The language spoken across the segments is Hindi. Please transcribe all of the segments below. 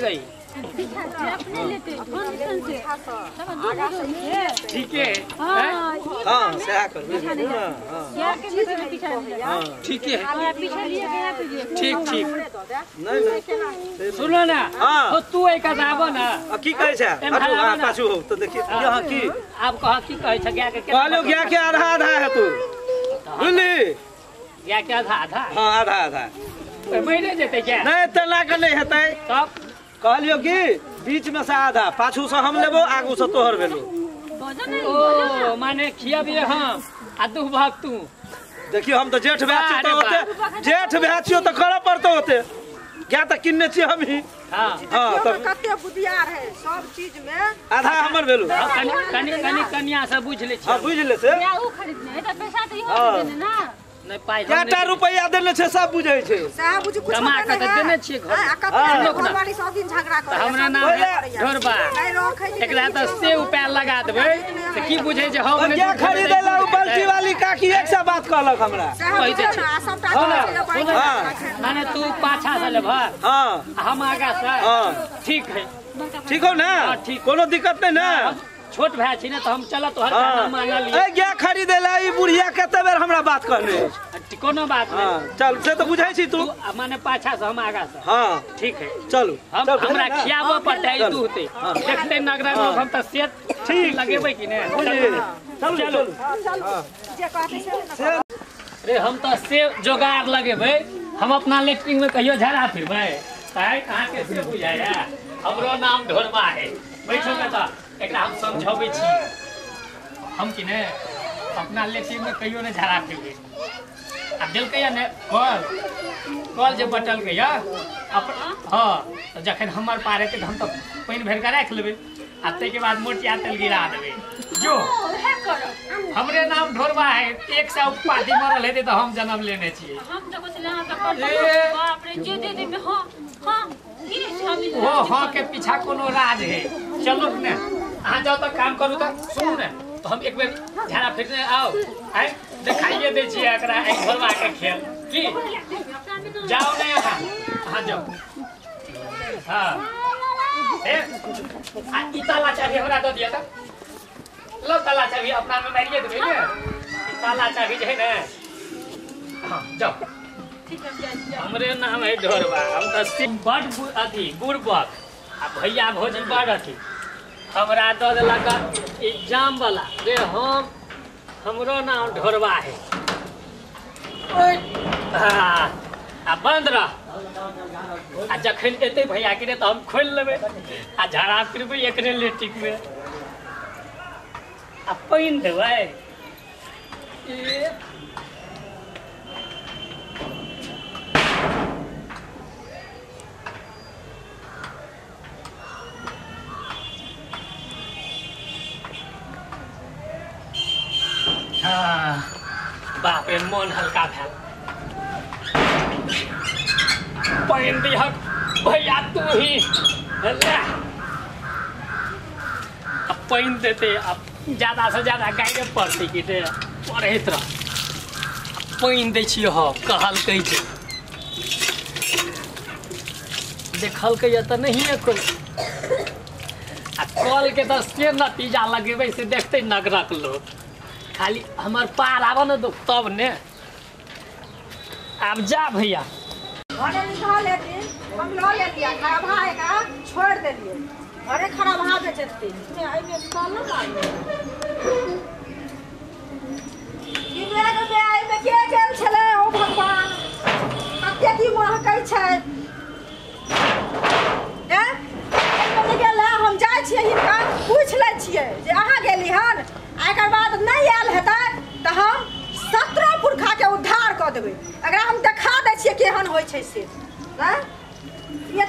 गई? ठीक है हाँ सहा कर ठीक है ठीक ठीक नहीं सुनो ना तो तू एक आबो ना की कहै छै पाछू हो तो देखिए यहाँ की आप कह की कहै छ गया के कहलो गया के आधा आधा है तू बुझली गया के आधा आधा हां आधा आधा महीने जेते क्या नहीं तना के नहीं हेतै तब कहलियो कि बीच में से आधा पाछू से हम लेबो आगू से तोहर भेलो ओ माने खियाबिए हम आ दू भाग तू देखियो हम तो जेठ भैया तो होते जेठ भैया छियो तो करऽ पड़तो होते क्या तो किन्ने छी हम ही हां हां तो कते बुधियार है सब चीज में आधा हमर भेलो कनिया से बुझ ले छी हां बुझ ले से क्या ऊ खरीदने है त पैसा तो इहो देने ना नहीं पाई केटा रुपया देने छै सब बुझै छै साहब बुझ कुछ कमा के देने छी घर वाली सब दिन झगड़ा करे हमरा नाम ढोरबा नहीं रखे एकरा त से उपाय लगा देबै त की बुझै छै हम क्या खरीदे ला बल्टी वाली काकी एक से बात कहलक हमरा कहि दे छी माने तू पाछा से लेब हां हम आगा से हां ठीक है ठीक हो ना कोनो दिक्कत नहीं ना छोट भाई छी ना तो हम चला तो हर काम मांगा लिए ए क्या खरीदे ला ई बुढ़िया कते बेर हमरा बात कहने कोनो बात नहीं हां चल से तो बुझाई छी तू माने पाछा से हम आगा से हां ठीक है चलो हमरा खियाबो पड़तै दूहते देखते नगरा लोग हम त सेट ठीक लगेबै कि ने चलो जे कहते से रे हम त से जोगाड़ लगेबै हम अपना लेटरिंग में कहियो झरा फिरबै काहे कहां के से बुझाया हमरो नाम ढोरबा है बैठो के त एकरा हम समझाबै छी हम कि ने अपना लेटरिंग में कहियो ने झरा फिरबै आ देलकै ने कल जे बटल के या हां तो जखन हमर पार हेतै हम त पानी भर के राख लेबै आ तै के बाद मोटिया तेल गिरा देबै जो हमरे नाम ढोरबा है 100 उपाधि मरल हेतै त हम जन्म लेने छियै हम तो कुछ लेना त बाप रे जे दे दे में हां हां वो हां के पीछा कोनो राज है चलो ने आ जाओ तो काम करू त सुन ने तो हम एक बेर झाड़ा फिरने आओ आइ दिखाइए दे छी एकरा एक घरवा के खेल की जाओ ने हां जाओ हां ए आ ई ताला चाबी हमरा दे दिया त लो ताला चाबी अपना में मारिए देबे ने ताला चाबी जे है ने हां जाओ हमरे नाम है ढोरबा हम त बड़ अथी बुड़बक आ भैया भौजी बड़ अथी हमरा द देलक एग्जाम वाला रे हमरो नाम ढोरबा है आ बंद रह आ जखन एते भैया के त हम खोल लेबै आ झाड़ा फिरबै एकरे लेटिक में आ पाइन देबै ए बाप रे मन हल्का भेल पाइन दिहक भैया तू ही ले अब पाइन देते अब ज्यादा से ज्यादा गाइडे पड़ते कि रे पढ़ैत रह पाइन दै छियै हम कहलकै जे देखलकै त नहिए कोई आ कल के त से नतीजा लगेबै से देखते नगरक लोग खाली हमर पार आब न तब ने अब जा भैया घरे लिखा लेती हम लो लेती खराब है का छोड़ देलिए घरे खराब हा बेचती मैं आई में निकाल ना मार ई बेग में आई में के गेल छले ओ भगवान कते की महकै छै ए एने गेला हम जाय छियै हिनका पूछ लै छियै जे अहाँ गेली हन एकर बाद नहीं आयल हेतै त हम 17 पुरखा के उद्धार क देबै अगर हम देखा दै छियै केहन होय छै से हैं ये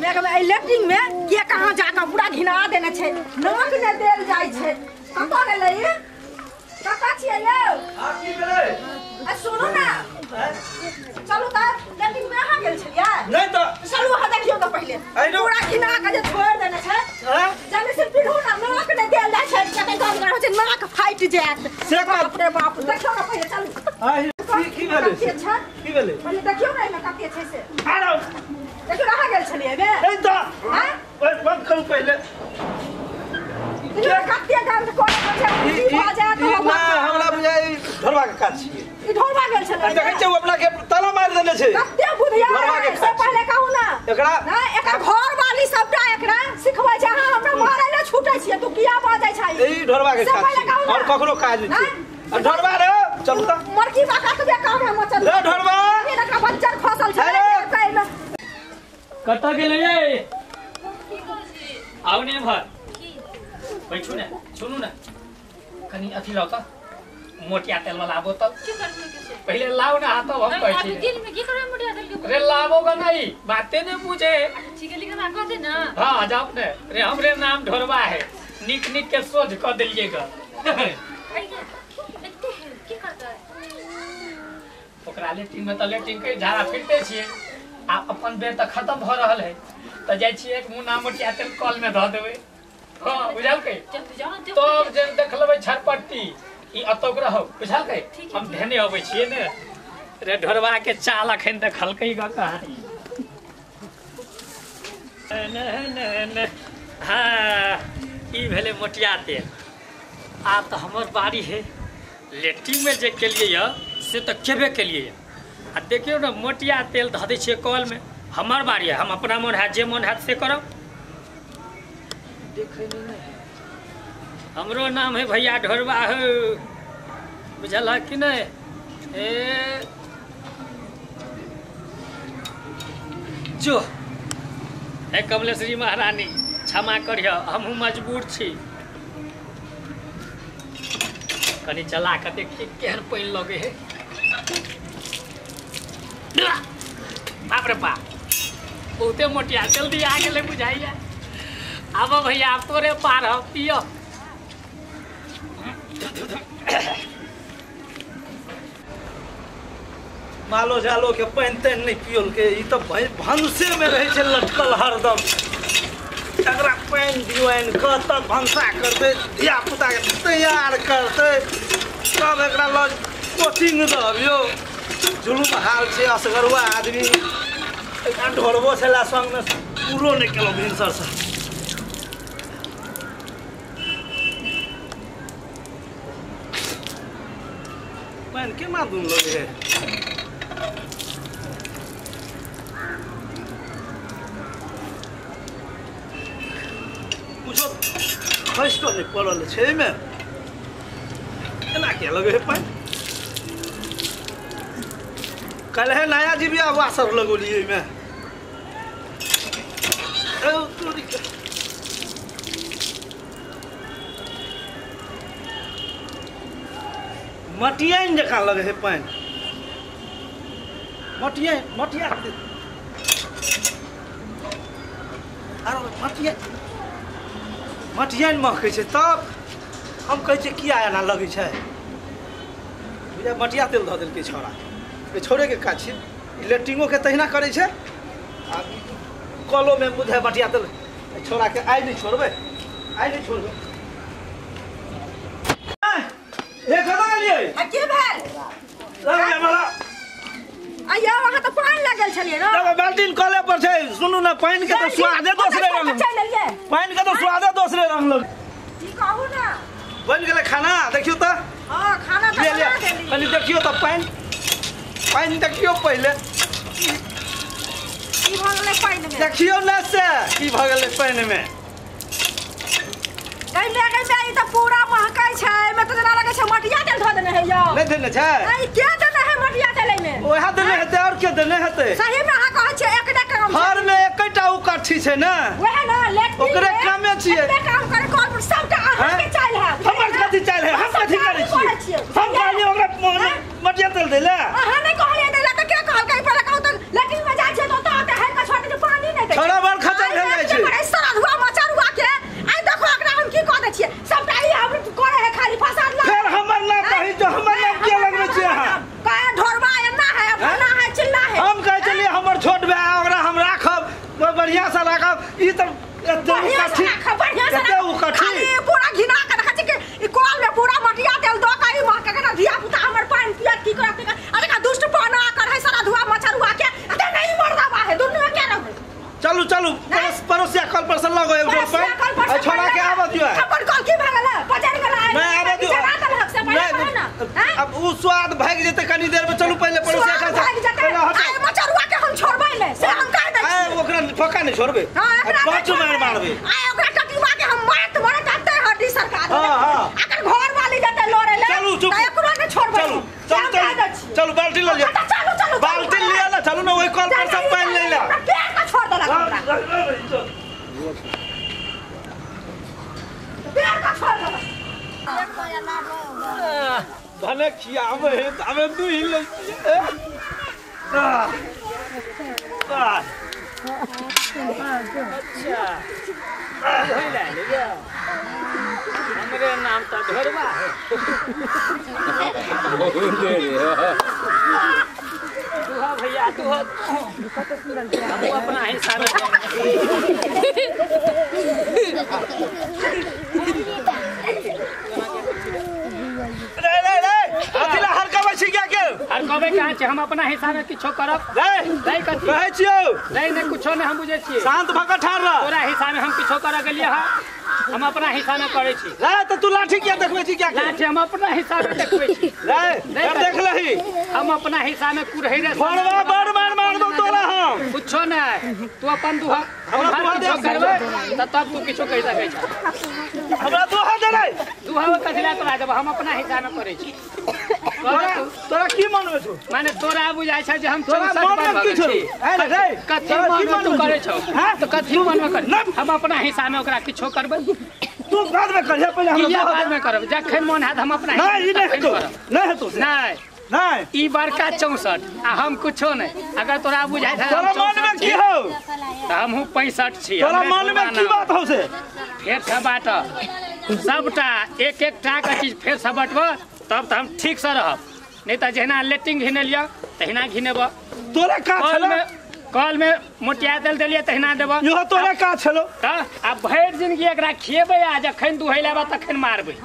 मेघ में इलेक्ट्रिक में के कहां जाकर पूरा घिना देने छै नाक ने देल जाय छै कतौ गेलै कतौ छियै यौ आ की भेलै आ सुनो ना चलू त लेकिन में अहाँ गेल छलियै नहीं तो चलू अहाँ देखियो त पहिले पूरा घिना के जे छोड़ देने छै जने से पिढ़ू ना नाक ने देल जाय छै कते गंद रह छै नाक फाइट जायत से बाप रे बाप देखियो ना पहिले चलू की भेलै की भेलै पहिले देखियो ना एमे कते छै से आरो देखियो अहाँ गेल छलिए बे नहीं तो हैं बंद करू पहले ये कत्ते गाम से कोन छै उठी भ जाए तो ना हमरा बुझाइ ढोरवा के काज छिए ई ढोलबा गेल छले देखै छै अपना के ताला मार देने छै कत्ते बुधिया से पहले कहू ना एकरा ना एकर घर वाली सबटा एकरा सिखबै छै अहाँ हमरा मारै ले छूटै छियै तू किया बाजै छै ई ढोरवा के काज छै और ककरो काज नहि छै ढोरवा रे चलू त मरकी बा कतबे काम है मचल रे ढोरवा ये देखा बच्चर फसल छै पैर में कत गेलै ये आउ ने भर बैठू ने सुनू ने कनी अथी लाओ त मोटिया तेल वाला आबो त की करबे के छै पहले लाओ ना हाथ हम कहै छी दिन में की करबे मुड़िया दल के रे लाबो का नहीं बातें ने पूछे ठीक है लेकिन आगे दे ना हां जाओ ने रे हमरे नाम ढोरवा है निक निक के सोझ क देलिएगा इतने की करता है ओकरा लेटिंग में त लेटिंग के झाड़ा फिरते छिए आ अपन बेर त खत्म भ रहल है त जाय छिए एक मुना मोटिया तेल कल में ध देबै हां बुझल के जल्दी जाओ ना तब जे देख लेबै छरपट्टी ई अतोक रहो बुझल के हम धेने अबै छिए ने रे ढोरवा के चाल अखन देखलकै ग कहानी न हाँ ई भेलै मोटिया तेल आब तऽ हमर बारी है लेट्रिन में जे केलिए य से तऽ केबे केलिए य आ देखियौ ने मोटिया तेल धऽ दै छियै कल में हमर बारी है हम अपना मोन हैत जे मोन हैत से करब देखै नहीं है हमरो नाम है भैया ढोरवा हो बुझल है कि नहीं ए जो है कमलेश्वरी महारानी क्षमा करियो हमहूँ मजबूर छी कनी चला के देखिए केहन पानि लगे है बाप रे बाप बहुते मोटिया जल्दी आ गए बुझाइए आब भैया आप तोरे पार हो पियो मालो जालो के पानि तानि नहीं पियल के ई तो भंसे में रहे छै लटकल हरदम एकरा पानि दियौन कत भंसा करते धिया पुता के तैयार करते तब एकरा लग कोचिंग दबियो जुलूम हाल छै असगरुआ आदमी एकरा ढोरबो छला संग में पूरो नहीं केलो भिनसर से पानि केना दून लगे है कुछो खसि तो नहीं पड़ल छै एहिमे एना किया लगे है पानि कल्हे नया जीविया वासर लगोलिए एहिमे मटियाइन जकाँ लगे है पानि मटिया अरे मटियाइन महकै छै तब हम कहै छियै किया एना लगै छै बुझा मटिया तेल धऽ देलकै छौड़ा ए छोड़ेके काज छै लेट्रिंगोके तहिना करै छै आ कलोमे बुझाइ मटिया तेल छोड़ाके आइ नहि छोड़बै ए कतऽ गेलियै आ की भेल लगे हमरा आइया वहां त पानी लगल छलिए न देखो बाल्टीन कले पर छै सुनू ना पानि के तो स्वादे दोसरे रंग चल लेलिए पानि के तो स्वादे दोसरे रंग लग की कहू ना बन गेलै खाना देखियो त हां खाना त ले बना देली कनी देखियो त पानि देखियो पहिले की भ गेलै पानी में देखियो ना से की भ गेलै पानि में गई ई त पूरा महकाई छै में त जना लगे छै मटिया तेल ध देने है यौ नहीं देने छै नहीं के देने है मटिया तेल में ओहा देने हेतै और के देने हेतै सही में अहाँ कहै छै एकटा काम घर में एकटा उकाठी छै ना वह ना लेट ओकरे कामे छियै एकटा काम करे कॉल पर सबटा अहाँ के चाल है हमर कथि चाल है हम कथि करै छियै हम कहलियै ओकरा मटिया तेल दै ले अहाँ नहीं कहलियै दैला त के कहल कहीं पहले कहू त लेकिन में जाइ छै त ओता है का छोटे पानी नहीं दै छोड़ा बड़ खतम भे जाइ छै अरे सरा हुआ मचरुआ के आई देखो एकरा हम की कह दै छियै सबटा ई हम करे है खाली फसाद ला फिर हमर ना कहि तो हमर नाम के लगबै छै अहाँ कहे ढोरबा एना है अपना है चिल्ला है हम कहै छलियै हमर छोट भाय ओकरा हम राखब बढ़िया से राखब ई त एते उकठी पूरा घिना के रखै छै कि ई कॉल में पूरा मटिया तेल दो कई मां के ना धिया पुता हमर पानी पियत की करत अरे का दुष्ट पाना कर है सारा धुआ मचरुआ के अते नहीं मरदा बा है दुनिया के रह चलू चलू पड़ोसिया कल पर से लगो एक डोल पे छोड़ा के आवा दियो अपन कल की भागल बाजार गेला नहीं आवा दियो अब उ स्वाद भाग जेते कनी देर में चलू पहले पड़ोसिया का आए मचरुआ के हम छोड़बै ले से हम कह दै आए ओकरा फका नहीं छोड़बे पांच मारबे आए ओकरा टटीवा के हम मारत जाते हड्डी सरकार हां अगर घर वाली जाते लोरे ले चलू चुप एकरो के छोड़बै चलू बाल्टी ले चलू बाल्टी लिया ना चलू ना वही कल पर सब पानी ले ला के छोड़ देला पेड़ का छोड़ देला भने खियावे हमें दू ही ले अच्छा होइला ले हमरे नाम तो घरवा है तू भैया तू हम अपना हिसाब हर कबे कहाँ छे हम अपना हिसाब में किछो करब नहीं कथी कहै छियौ नहीं कुछो नहीं हम बुझे छियै शांत भका ठाड़ रह तोरा हिसाब में हम किछो कर गेलिए ह हम अपना हिसाब में करे छी रे त तू लाठी किया देखबै छी क्या लाठी हम अपना हिसाब में देखबै छी रे देख लही हम अपना हिसाब में कुरहै रे फोड़वा बड़ मार दो तोरा हम कुछो नहीं तू अपन दुहा हमरा दुहा दे करबै त तब तू किछो कहि सकै छ हमरा दुहा दे रे दुहा कथला तोरा जब हम अपना हिसाब में करे छी तोरा की मनबै छौ माने तोरा बुझाय छै जे हम तोरा मन की छौ ए रे कथी मन तू करे छौ त कथी मन में कर हम अपना हिसाब में ओकरा किछो करबै तू बाद में करिया पहले हम बाद में करब जखन मन हैत हम अपना नहीं नहीं हेतौ नहीं नहीं ई बड़का 64 आ हम कुछो नहीं अगर तोरा बुझाय छै तोरा मन में की हो त हमहु 65 छी तोरा मन में की बात हो से फेर से बाट सबटा एक टा का चीज फेर से बटबो तब त हम ठीक से रहब नहीं त जहिना लेटिंग घिने लिया तहिना घिनेब तोरा का छलो कल में मोटिया तेल देलिए तहिना देब यो तोरा का छलो त आ भरि जिंदगी एकरा खिएबै आ जखन दुहैलाबा तखन मारबै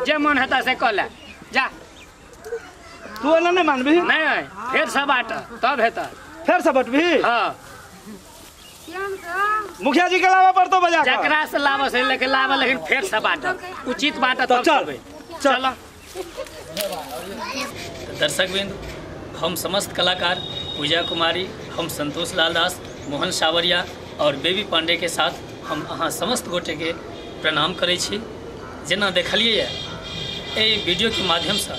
जे मन हेता से कऽ ले जा तू एना नहीं मानबी नहीं फेर से बाट तब हेता फेर से बटबी हां मुखिया जी के लावा पर तो बजा जकरा से लावा से लेके लावा लेकिन फेर से बाट उचित बाट तब चलबै चल दर्शकबिंद हम समस्त कलाकार पूजा कुमारी हम संतोष लाल दास मोहन सावरिया और बेबी पांडे के साथ हम अहाँ समस्त गोटे के प्रणाम करै छी जेना देखलिए एहि वीडियो के माध्यम से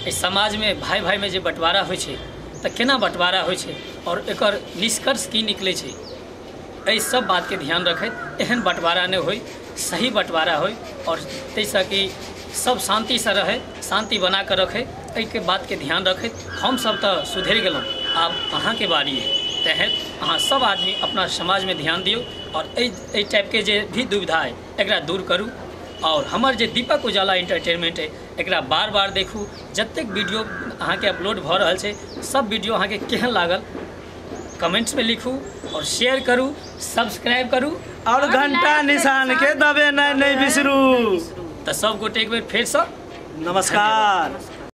इस समाज में भाई भाई में जे बंटवारा होइ छै त केना बंटवारा होइ छै और एकर निष्कर्ष की निकले छै एहि सब बात के ध्यान रखैत एहन बंटवारा नहीं होय सही बंटवारा होय और तैसा कि सब शांति से रहे शांति बना कर रखे एहि के बात के ध्यान रखैत हम सब तो सुधर गेलौं आब अहाँ के बारी है तहत अहाँ सब आदमी अपना समाज में ध्यान दियो और एहि टाइप के जे भी दुविधा है एकरा दूर करूँ और हमार जे दीपक उजाला एंटरटेनमेंट है एकरा बार बार देखू जतेक वीडियो अहाँ के अपलोड भ रहल छै सब वीडियो अहाँ के केहन लागल कमेंट्स में लिखू और शेयर करू सब्सक्राइब करू और घंटा निशान के दबे नहीं बिसरू तो सब गोटे एक बेर फेर से नमस्कार।